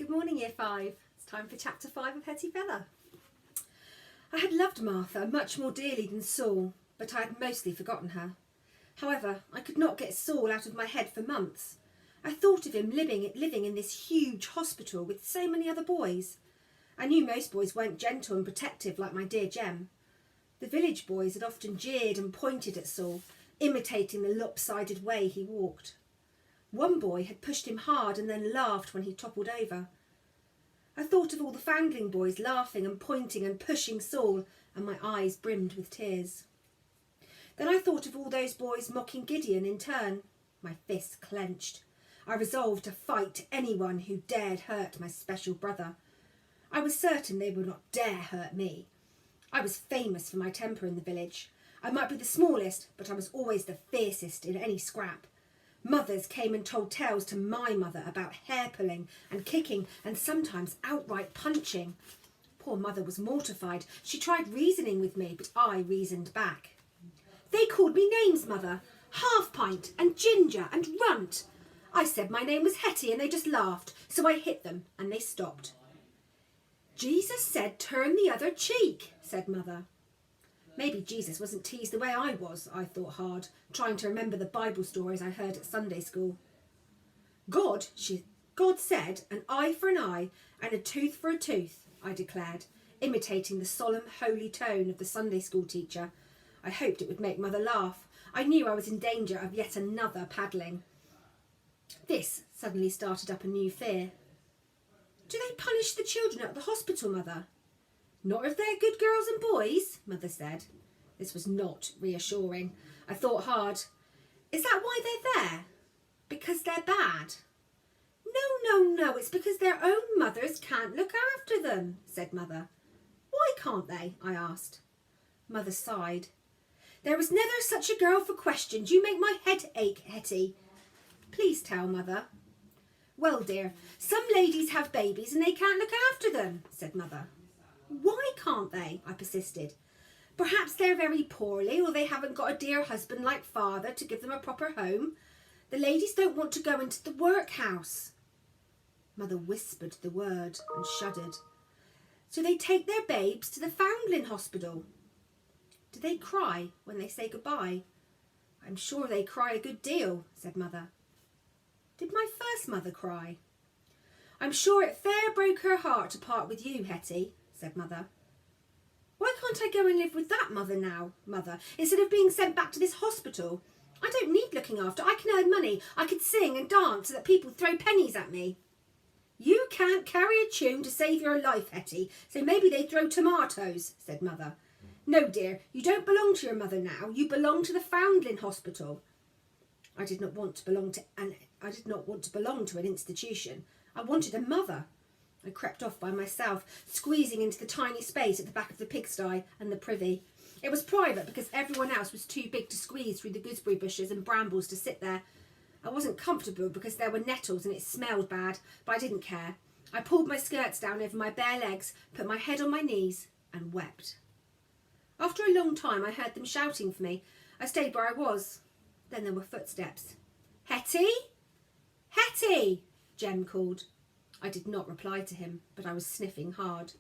Good morning, Year 5. It's time for Chapter 5 of Hetty Feather. I had loved Martha much more dearly than Saul, but I had mostly forgotten her. However, I could not get Saul out of my head for months. I thought of him living in this huge hospital with so many other boys. I knew most boys weren't gentle and protective like my dear Jem. The village boys had often jeered and pointed at Saul, imitating the lopsided way he walked. One boy had pushed him hard and then laughed when he toppled over. I thought of all the Foundling boys laughing and pointing and pushing Saul, and my eyes brimmed with tears. Then I thought of all those boys mocking Gideon in turn. My fists clenched. I resolved to fight anyone who dared hurt my special brother. I was certain they would not dare hurt me. I was famous for my temper in the village. I might be the smallest, but I was always the fiercest in any scrap. Mothers came and told tales to my mother about hair-pulling and kicking and sometimes outright punching. Poor mother was mortified. She tried reasoning with me, but I reasoned back. They called me names, Mother. Half-pint and Ginger and Runt. I said my name was Hetty and they just laughed, so I hit them and they stopped. Jesus said turn the other cheek, said Mother. Maybe Jesus wasn't teased the way I was, I thought hard, trying to remember the Bible stories I heard at Sunday school. God said an eye for an eye and a tooth for a tooth, I declared, imitating the solemn, holy tone of the Sunday school teacher. I hoped it would make Mother laugh. I knew I was in danger of yet another paddling. This suddenly started up a new fear. Do they punish the children at the hospital, Mother? Not if they're good girls and boys, Mother said. This was not reassuring. I thought hard. Is that why they're there? Because they're bad? No, it's because their own mothers can't look after them, said Mother. Why can't they? I asked. Mother sighed. There was never such a girl for questions. You make my head ache, Hetty. Please tell, Mother. Well, dear, some ladies have babies and they can't look after them, said Mother. Why can't they? I persisted. Perhaps they're very poorly, or they haven't got a dear husband like Father to give them a proper home. The ladies don't want to go into the workhouse. Mother whispered the word and shuddered. So they take their babes to the Foundling Hospital. Do they cry when they say goodbye? I'm sure they cry a good deal, said Mother. Did my first mother cry? I'm sure it fair broke her heart to part with you, Hetty, said Mother. Why can't I go and live with that mother now, Mother, instead of being sent back to this hospital? I don't need looking after. I can earn money. I could sing and dance so that people throw pennies at me. You can't carry a tune to save your life, Hetty, so maybe they throw tomatoes, said Mother. No, dear, you don't belong to your mother now. You belong to the Foundling Hospital. I did not want to belong to an institution. I wanted a mother. I crept off by myself, squeezing into the tiny space at the back of the pigsty and the privy. It was private because everyone else was too big to squeeze through the gooseberry bushes and brambles to sit there. I wasn't comfortable because there were nettles and it smelled bad, but I didn't care. I pulled my skirts down over my bare legs, put my head on my knees and wept. After a long time I heard them shouting for me. I stayed where I was. Then there were footsteps. Hetty? Hetty! Jem called. I did not reply to him, but I was sniffing hard.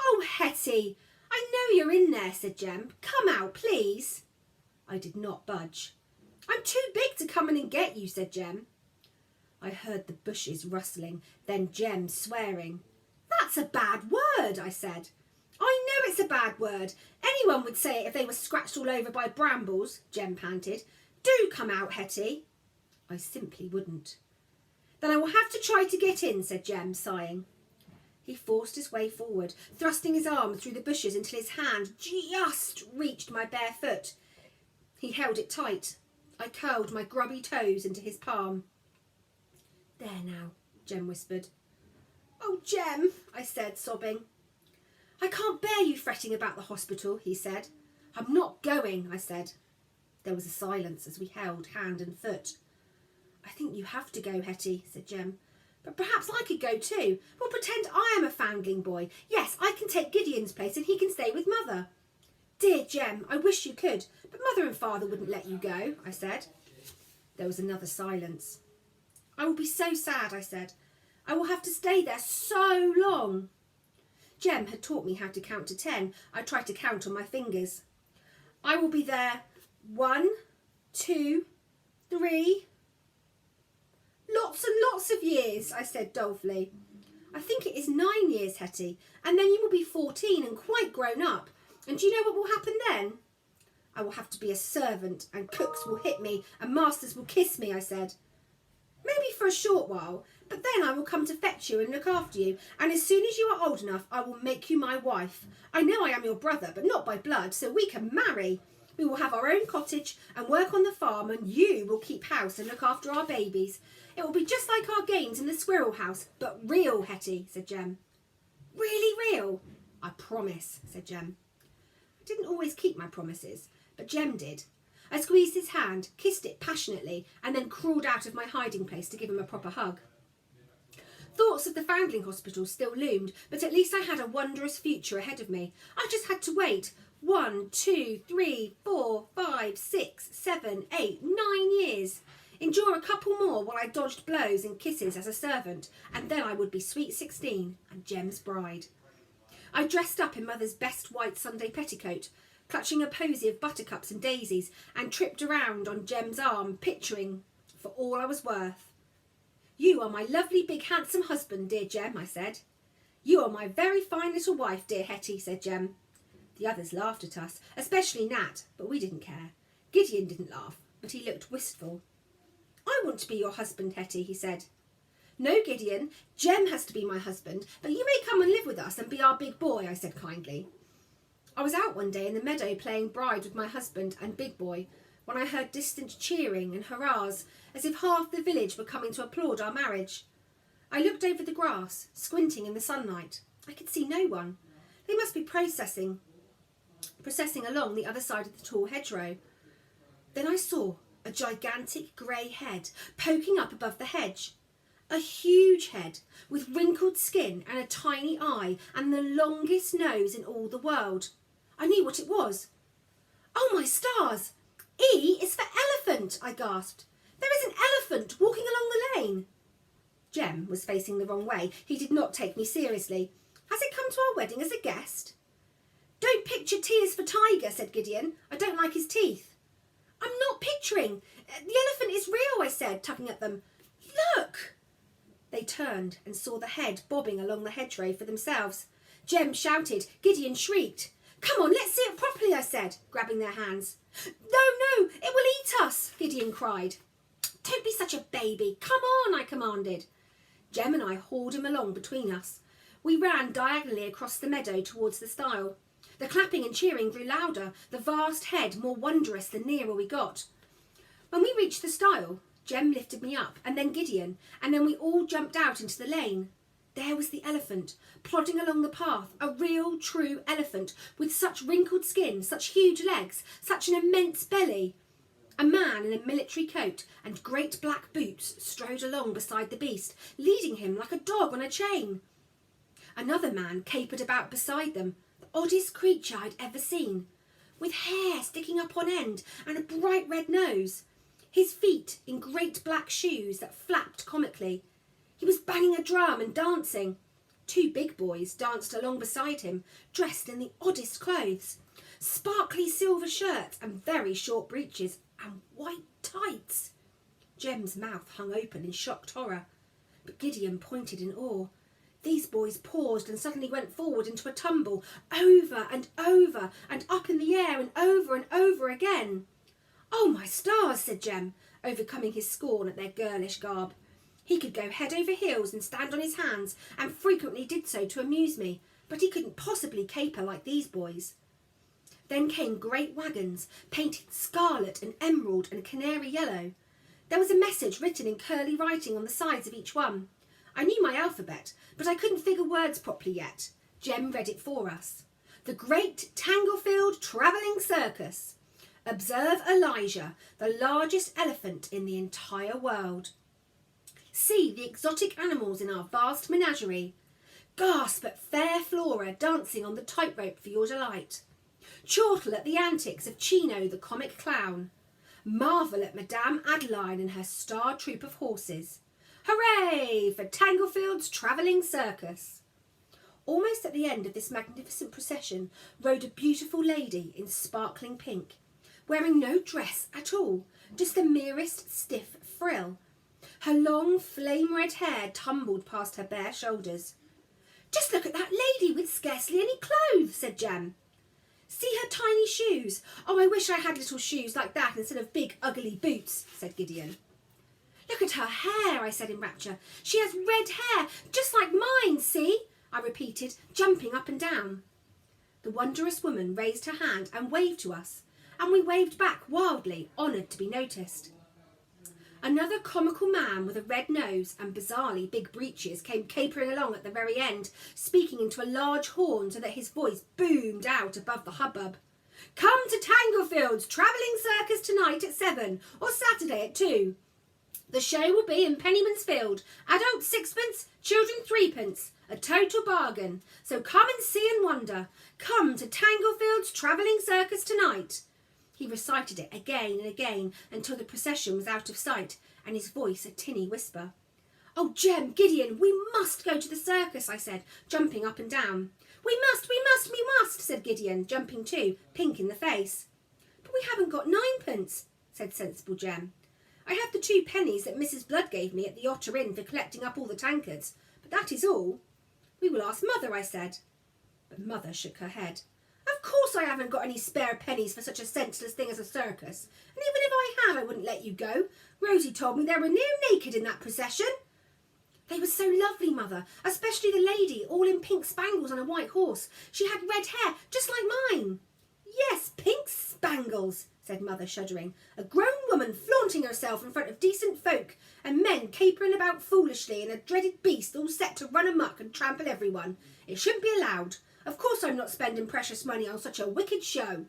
Oh, Hetty! I know you're in there, said Jem. Come out, please. I did not budge. I'm too big to come in and get you, said Jem. I heard the bushes rustling, then Jem swearing. That's a bad word, I said. I know it's a bad word. Anyone would say it if they were scratched all over by brambles, Jem panted. Do come out, Hetty. I simply wouldn't. Then I will have to try to get in, said Jem, sighing. He forced his way forward, thrusting his arm through the bushes until his hand just reached my bare foot. He held it tight. I curled my grubby toes into his palm. There now, Jem whispered. Oh, Jem, I said, sobbing. I can't bear you fretting about the hospital, he said. I'm not going, I said. There was a silence as we held hand and foot. I think you have to go, Hetty, said Jem. But perhaps I could go too. We'll pretend I am a Foundling boy. Yes, I can take Gideon's place and he can stay with Mother. Dear Jem, I wish you could, but Mother and Father wouldn't let you go, I said. There was another silence. I will be so sad, I said. I will have to stay there so long. Jem had taught me how to count to 10. I tried to count on my fingers. I will be there 1, 2, 3. Lots and lots of years, I said dolefully. I think it is 9 years, Hetty, and then you will be 14 and quite grown up. And do you know what will happen then? I will have to be a servant, and cooks will hit me, and masters will kiss me, I said. Maybe for a short while, but then I will come to fetch you and look after you, and as soon as you are old enough, I will make you my wife. I know I am your brother, but not by blood, so we can marry. We will have our own cottage and work on the farm, and you will keep house and look after our babies. It will be just like our games in the squirrel house, but real, Hetty, said Jem. Really real? I promise, said Jem. I didn't always keep my promises, but Jem did. I squeezed his hand, kissed it passionately, and then crawled out of my hiding place to give him a proper hug. Thoughts of the Foundling Hospital still loomed, but at least I had a wondrous future ahead of me. I just had to wait 1, 2, 3, 4, 5, 6, 7, 8, 9 years. Endure a couple more while I dodged blows and kisses as a servant, and then I would be sweet 16 and Jem's bride. I dressed up in Mother's best white Sunday petticoat, clutching a posy of buttercups and daisies, and tripped around on Jem's arm, picturing for all I was worth. You are my lovely big handsome husband, dear Jem, I said. You are my very fine little wife, dear Hetty, said Jem. The others laughed at us, especially Nat, but we didn't care. Gideon didn't laugh, but he looked wistful. I want to be your husband, Hetty, he said. No, Gideon, Jem has to be my husband, but you may come and live with us and be our big boy, I said kindly. I was out one day in the meadow playing bride with my husband and big boy when I heard distant cheering and hurrahs, as if half the village were coming to applaud our marriage. I looked over the grass, squinting in the sunlight. I could see no one. They must be processing along the other side of the tall hedgerow. Then I saw a gigantic grey head poking up above the hedge. A huge head with wrinkled skin and a tiny eye and the longest nose in all the world. I knew what it was. Oh my stars! E is for elephant, I gasped. There is an elephant walking along the lane. Jem was facing the wrong way. He did not take me seriously. Has it come to our wedding as a guest? Don't picture T as for tiger, said Gideon. I don't like his teeth. I'm not picturing. The elephant is real, I said, tugging at them. Look! They turned and saw the head bobbing along the hedgerow for themselves. Jem shouted. Gideon shrieked. Come on, let's see it properly, I said, grabbing their hands. No, it will eat us, Gideon cried. Don't be such a baby. Come on, I commanded. Jem and I hauled him along between us. We ran diagonally across the meadow towards the stile. The clapping and cheering grew louder, the vast head more wondrous the nearer we got. When we reached the stile, Jem lifted me up, and then Gideon, and then we all jumped out into the lane. There was the elephant, plodding along the path, a real, true elephant, with such wrinkled skin, such huge legs, such an immense belly. A man in a military coat and great black boots strode along beside the beast, leading him like a dog on a chain. Another man capered about beside them, the oddest creature I'd ever seen, with hair sticking up on end and a bright red nose. His feet in great black shoes that flapped comically. He was banging a drum and dancing. 2 big boys danced along beside him, dressed in the oddest clothes. Sparkly silver shirts and very short breeches and white tights. Jem's mouth hung open in shocked horror, but Gideon pointed in awe. These boys paused and suddenly went forward into a tumble, over and over and up in the air and over again. Oh my stars, said Jem, overcoming his scorn at their girlish garb. He could go head over heels and stand on his hands, and frequently did so to amuse me, but he couldn't possibly caper like these boys. Then came great wagons, painted scarlet and emerald and canary yellow. There was a message written in curly writing on the sides of each one. I knew my alphabet, but I couldn't figure words properly yet. Jem read it for us. The Great Tanglefield Travelling Circus. Observe Elijah, the largest elephant in the entire world. See the exotic animals in our vast menagerie. Gasp at fair Flora dancing on the tightrope for your delight. Chortle at the antics of Chino the comic clown. Marvel at Madame Adeline and her star troop of horses. Hooray for Tanglefield's travelling circus! Almost at the end of this magnificent procession rode a beautiful lady in sparkling pink, wearing no dress at all, just the merest stiff frill. Her long flame-red hair tumbled past her bare shoulders. "Just look at that lady with scarcely any clothes," said Jem. "See her tiny shoes. Oh, I wish I had little shoes like that instead of big, ugly boots," said Gideon. "Look at her hair," I said in rapture. "She has red hair, just like mine, see?" I repeated, jumping up and down. The wondrous woman raised her hand and waved to us, and we waved back wildly, honoured to be noticed. Another comical man with a red nose and bizarrely big breeches came capering along at the very end, speaking into a large horn so that his voice boomed out above the hubbub. "Come to Tanglefield's travelling circus tonight at 7 or Saturday at 2. The show will be in Pennyman's Field. Adults 6pence, children 3pence. A total bargain. So come and see and wonder. Come to Tanglefield's travelling circus tonight." He recited it again and again until the procession was out of sight and his voice a tinny whisper. "Oh, Jem, Gideon, we must go to the circus," I said, jumping up and down. We must," said Gideon, jumping too, pink in the face. "But we haven't got 9pence," said sensible Jem. "I have the 2 pennies that Mrs. Blood gave me at the Otter Inn for collecting up all the tankards, but that is all." "We will ask Mother," I said. But Mother shook her head. "Of course I haven't got any spare pennies for such a senseless thing as a circus, and even if I had, I wouldn't let you go. Rosie told me there were near naked in that procession." "They were so lovely, Mother, especially the lady, all in pink spangles on a white horse. She had red hair, just like mine." "Yes, pink spangles," said Mother, shuddering. "A grown woman flaunting herself in front of decent folk, and men capering about foolishly, and a dreaded beast all set to run amok and trample everyone. It shouldn't be allowed. Of course I'm not spending precious money on such a wicked show."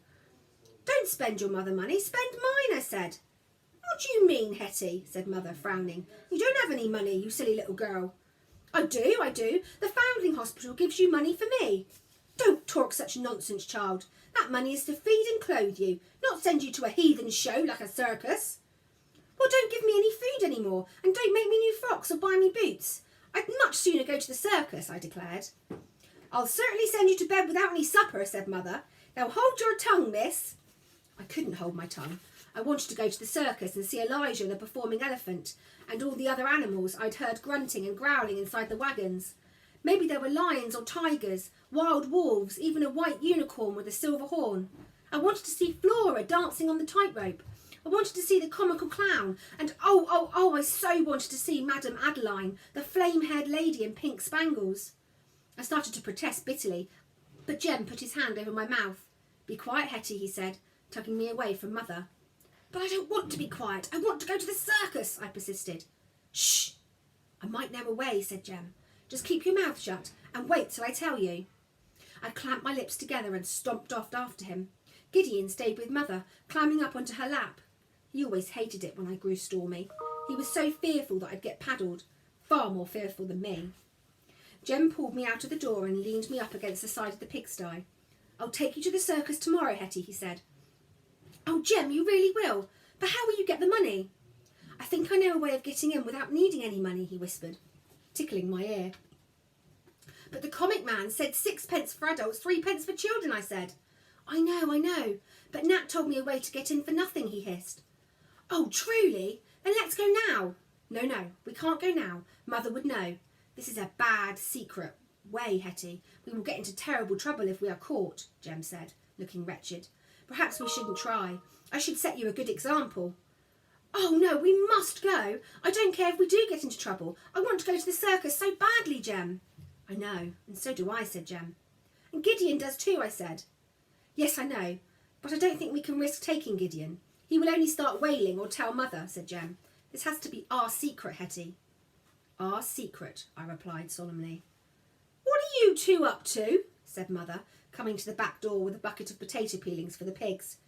"Don't spend your mother money, spend mine," I said. "What do you mean, Hetty?" said Mother, frowning. "You don't have any money, you silly little girl." I do. The Foundling Hospital gives you money for me." "Don't talk such nonsense, child. That money is to feed and clothe you, not send you to a heathen show like a circus." "Well, don't give me any food any more, and don't make me new frocks or buy me boots. I'd much sooner go to the circus," I declared. "I'll certainly send you to bed without any supper," said Mother. "Now hold your tongue, miss." I couldn't hold my tongue. I wanted to go to the circus and see Elijah the performing elephant, and all the other animals I'd heard grunting and growling inside the wagons. Maybe there were lions or tigers, wild wolves, even a white unicorn with a silver horn. I wanted to see Flora dancing on the tightrope. I wanted to see the comical clown, and I so wanted to see Madame Adeline, the flame-haired lady in pink spangles. I started to protest bitterly, but Jem put his hand over my mouth. "Be quiet, Hetty," he said, tugging me away from Mother. "But I don't want to be quiet. I want to go to the circus," I persisted. "Shh! I might know a way," said Jem. "Just keep your mouth shut and wait till I tell you." I clamped my lips together and stomped off after him. Gideon stayed with Mother, climbing up onto her lap. He always hated it when I grew stormy. He was so fearful that I'd get paddled, far more fearful than me. Jem pulled me out of the door and leaned me up against the side of the pigsty. "I'll take you to the circus tomorrow, Hetty," he said. "Oh, Jem, you really will? But how will you get the money?" "I think I know a way of getting in without needing any money," he whispered, tickling my ear. "But the comic man said 6pence for adults, 3pence for children," I said. I know, but Nat told me a way to get in for nothing," he hissed. "Oh, truly? Then let's go now." No, we can't go now. Mother would know. This is a bad secret way, Hetty. We will get into terrible trouble if we are caught," Jem said, looking wretched. "Perhaps we shouldn't try. I should set you a good example." "Oh, no, we must go. I don't care if we do get into trouble. I want to go to the circus so badly, Jem." "I know, and so do I," said Jem. "And Gideon does too," I said. "Yes, I know, but I don't think we can risk taking Gideon. He will only start wailing or tell Mother," said Jem. "This has to be our secret, Hetty." "Our secret," I replied solemnly. "What are you two up to?" said Mother, coming to the back door with a bucket of potato peelings for the pigs.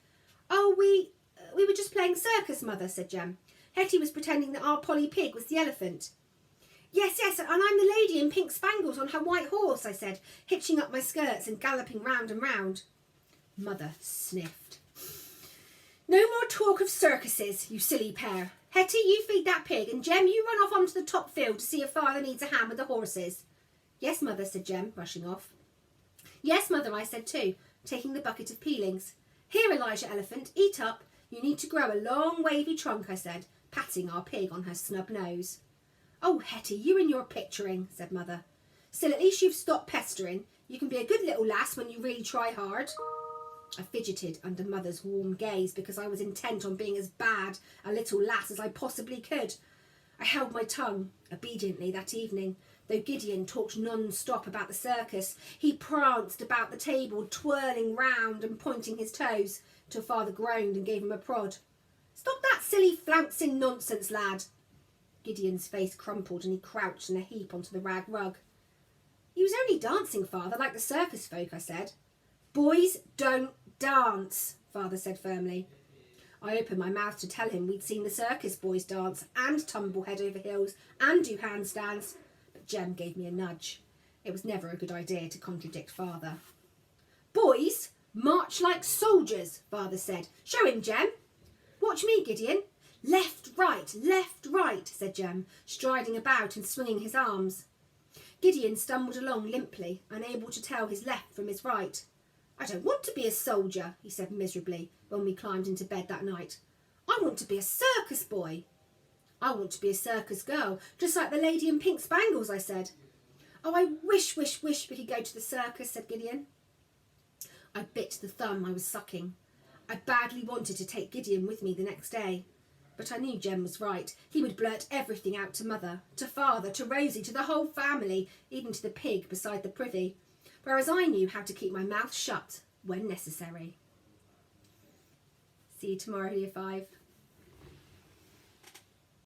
"Oh, we were just playing circus, Mother," said Jem. "Hetty was pretending that our Polly Pig was the elephant." Yes, and I'm the lady in pink spangles on her white horse," I said, hitching up my skirts and galloping round and round. Mother sniffed. "No more talk of circuses, you silly pair. Hetty, you feed that pig, and Jem, you run off onto the top field to see if father needs a hand with the horses. Yes, mother, said Jem, rushing off. Yes, mother, I said too, taking the bucket of peelings. Here, Elijah Elephant, eat up. You need to grow a long wavy trunk, I said, patting our pig on her snub nose. Oh, Hetty, you and your picturing, said mother. Still, at least you've stopped pestering. You can be a good little lass when you really try hard. I fidgeted under mother's warm gaze because I was intent on being as bad a little lass as I possibly could. I held my tongue obediently that evening, though Gideon talked non-stop about the circus. He pranced about the table, twirling round and pointing his toes, till father groaned and gave him a prod. Stop that silly flouncing nonsense, lad. Gideon's face crumpled and he crouched in a heap onto the rag rug. He was only dancing, father, like the circus folk, I said. Boys don't dance, father said firmly. I opened my mouth to tell him we'd seen the circus boys dance and tumble head over heels and do handstands, but Jem gave me a nudge. It was never a good idea to contradict father. Boys, march like soldiers, father said. Show him, Jem. Watch me, Gideon. Left, right, said Jem, striding about and swinging his arms. Gideon stumbled along limply, unable to tell his left from his right. I don't want to be a soldier, he said miserably when we climbed into bed that night. I want to be a circus boy. I want to be a circus girl, just like the lady in pink spangles, I said. Oh, I wish we could go to the circus, said Gideon. I bit the thumb I was sucking. I badly wanted to take Gideon with me the next day. But I knew Jem was right. He would blurt everything out to mother, to father, to Rosie, to the whole family, even to the pig beside the privy. Whereas I knew how to keep my mouth shut when necessary. See you tomorrow, Year 5.